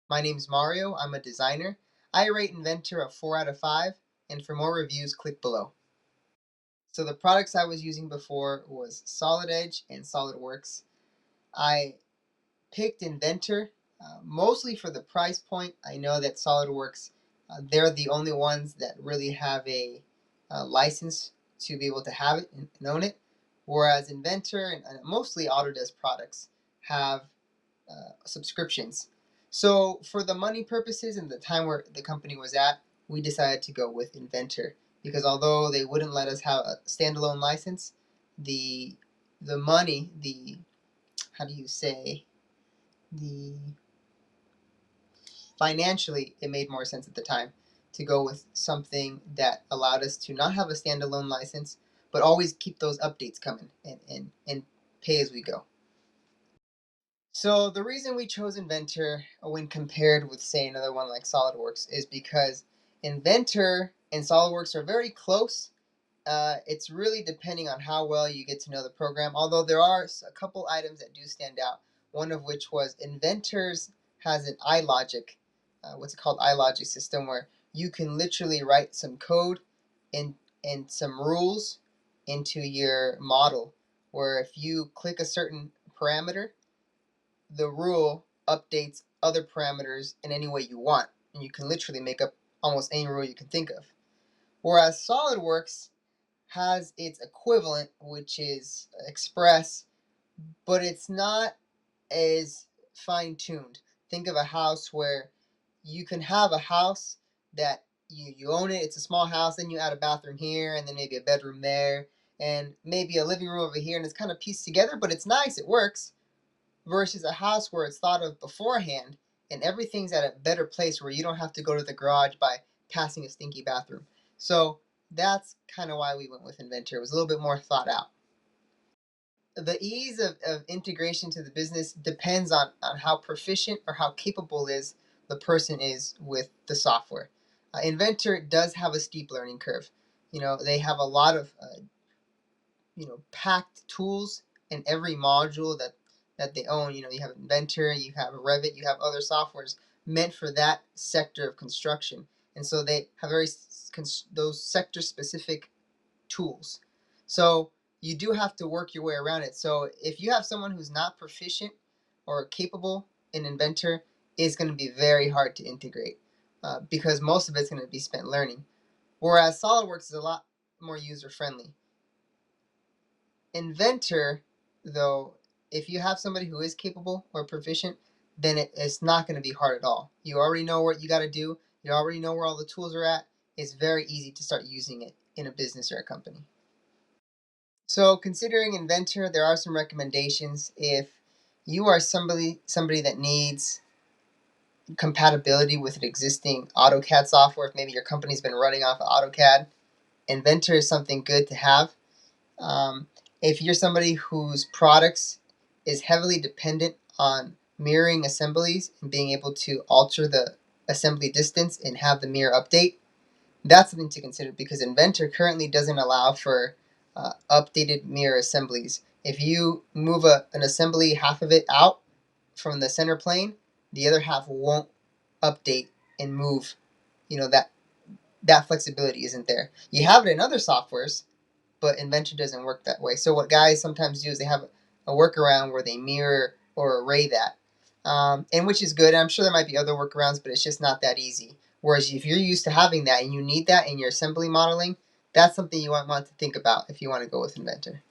My name's Mario. I'm a designer. I rate Inventor a 4 out of 5, and for more reviews, click below. So the products I was using before was Solid Edge and SolidWorks. I picked Inventor mostly for the price point. I know that SolidWorks, they're the only ones that really have a license to be able to have it and own it, whereas Inventor and mostly Autodesk products have subscriptions. So for the money purposes and the time where the company was at, we decided to go with Inventor because although they wouldn't let us have a standalone license, the the money, the how do you say, the financially it made more sense at the time to go with something that allowed us to not have a standalone license but always keep those updates coming and pay as we go. So the reason we chose Inventor when compared with, say, another one like SolidWorks is because Inventor and SolidWorks are very close. It's really depending on how well you get to know the program, although there are a couple items that do stand out, one of which was Inventor's has an iLogic, what's it called, iLogic system, where you can literally write some code and some rules into your model, where if you click a certain parameter, the rule updates other parameters in any way you want, and you can literally make up almost any rule you can think of. Whereas SolidWorks has its equivalent, which is Express, but it's not as fine-tuned. Think of a house where you can have a house that you own it, it's a small house, then you add a bathroom here, and then maybe a bedroom there, and maybe a living room over here, and it's kind of pieced together, but it's nice, it works, versus a house where it's thought of beforehand and everything's at a better place where you don't have to go to the garage by passing a stinky bathroom. So that's kind of why we went with Inventor. It was a little bit more thought out. The ease of integration to the business depends on how proficient or how capable is the person is with the software. Inventor does have a steep learning curve. They have a lot of packed tools in every module that they own. You have Inventor, you have Revit, you have other softwares meant for that sector of construction, and so they have those sector specific tools. So you do have to work your way around it. So if you have someone who's not proficient or capable in Inventor, it's going to be very hard to integrate because most of it's going to be spent learning. Whereas SolidWorks is a lot more user friendly. Inventor, though, if you have somebody who is capable or proficient, then it's not going to be hard at all. You already know what you got to do. You already know where all the tools are at. It's very easy to start using it in a business or a company. So considering Inventor, there are some recommendations. If you are somebody that needs compatibility with an existing AutoCAD software, if maybe your company's been running off of AutoCAD, Inventor is something good to have. If you're somebody whose products is heavily dependent on mirroring assemblies and being able to alter the assembly distance and have the mirror update, that's something to consider because Inventor currently doesn't allow for updated mirror assemblies. If you move an assembly, half of it out from the center plane, the other half won't update and move. That flexibility isn't there. You have it in other softwares, but Inventor doesn't work that way. So what guys sometimes do is they have a workaround where they mirror or array that, and which is good. I'm sure there might be other workarounds, but it's just not that easy. Whereas if you're used to having that and you need that in your assembly modeling, that's something you might want to think about if you want to go with Inventor.